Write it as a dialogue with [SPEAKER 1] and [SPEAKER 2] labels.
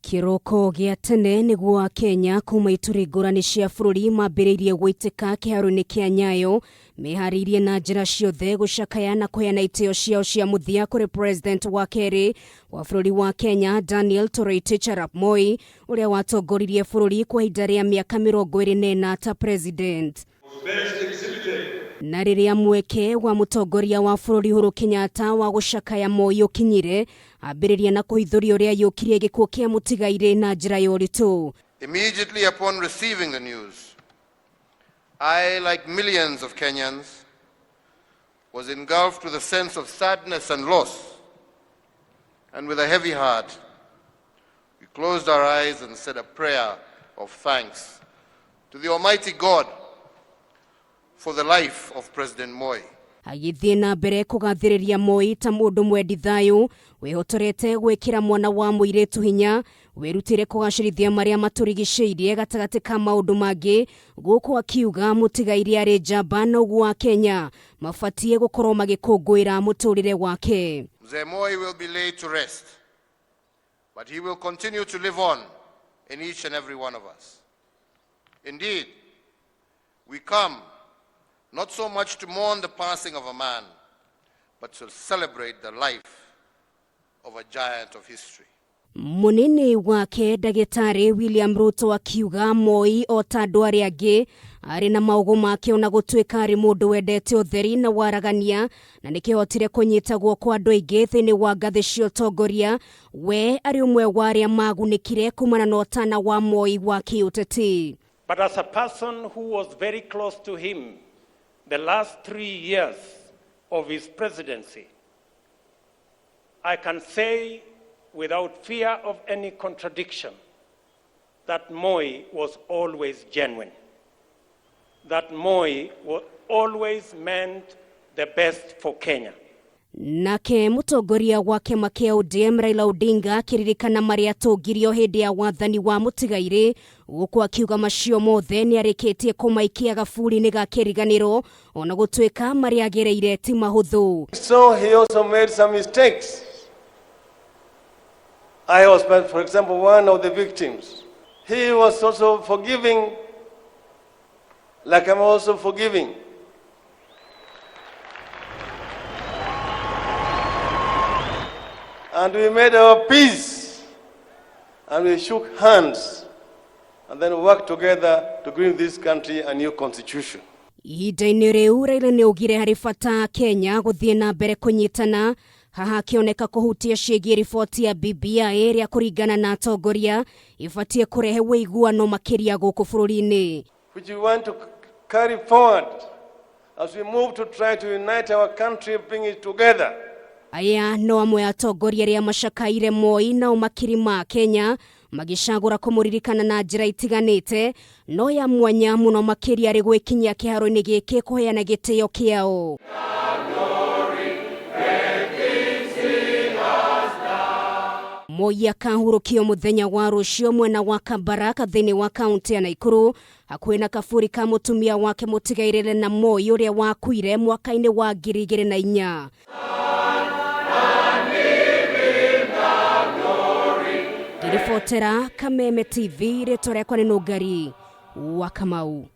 [SPEAKER 1] Kiroko gia tene niguo Kenya kuma ituri ngurani cia bururi mambiriirie gwitika kiharo-ini kia Nyayo mehariirie na njira ciothe gucakaya na kuheana itio ciao cia muthia kuri president wa keri wa bururi wa Kenya Daniel Toroitich arap Moi uria watongoririe bururi kwa ihinda ria miaka 24 ta president. Na riria mweke wa mutongoria wa bururi Uhuru Kenyatta wa gucakaya Moi ukinyire ambiriria na kuhithuria uria yukirie gikuo kia mutigaire na njira ya uritu.
[SPEAKER 2] Immediately upon receiving the news, I, like millions of Kenyans, was engulfed with a sense of sadness and loss, and with a heavy heart, we closed our eyes and said a prayer of thanks to the Almighty God for the life of President Moi.
[SPEAKER 1] Agithie na mbere kugathiriria Moi ta mundu mwendi thayu wihotorete gwikira mwana wa muiretu hinya wirutire kugacirithia maria maturigiceirie gatagati ka maundu mangi guku akiuga mutigaire ari njamba noguo wa Kenya mafatie gukorwo magikungwira muturire wake.
[SPEAKER 2] Mzee Moi will be laid to rest, but he will continue to live on in each and every one of us. Indeed, we come not so much to mourn the passing of a man, but to celebrate the life of a giant of history.
[SPEAKER 1] Munene wake Dagitari William Ruto akiuga Moi o tandu ari angi ari na maugo make ona gutuika ari mundu wendete utheri na waragania na nikihotire kunyitagwo kwa andu aingi thiini wa ngathi cia utongoria we ari umwe wa aria magunikire kumana na utana wa Moi wa kiuteti.
[SPEAKER 3] But as a person who was very close to him the last 3 years of his presidency, I can say without fear of any contradiction that Moi was always genuine, that Moi always meant the best for Kenya.
[SPEAKER 1] Nake mutongoria wa kema kia ODM Raila Odinga kiririkana maria tongirio hindi ya wathani wa mutigaire guku akiuga macio mothe ni arikitie kumaikia gaburi-ini ga kiriganiro ona gutuika maria agereire ti mahuthu.
[SPEAKER 4] So he also made some mistakes. I was, for example, one of the victims. He was also forgiving, like I'm also forgiving. And we made our peace, and we shook hands, and then worked together to give this country a new constitution.
[SPEAKER 1] Ihinda-ini riu Raila ni ugire hari bata Kenya guthie na mbere kunyitana haha kioneka kuhutia ciĩgiĩ riboti ya BBI ria kuringana na atongoria ifatie kurehe wĩiguano makiria guku bururi-ini,
[SPEAKER 4] which we want to carry forward as we move to try to unite our country, bring it together.
[SPEAKER 1] Aya no amwe atongoria ria macakaire Moi na umakiri ma Kenya magicagura kumuririkana na njira itiganite no ya mwanya muno makiria ri gwikinyia kiharo-ini giki kuheana gitio kiao. Moi akahurukio muthenya wa rucio mwena wa Kabaraka thiini wa kaunti ya Nakuru hakuhi na kaburi ka mutumia wake mutigaire na Moi uria wakuire mwaka-ini wa 2004. Ribotera Kameme TV ritwa riakwa ni Nugari wa Kamau.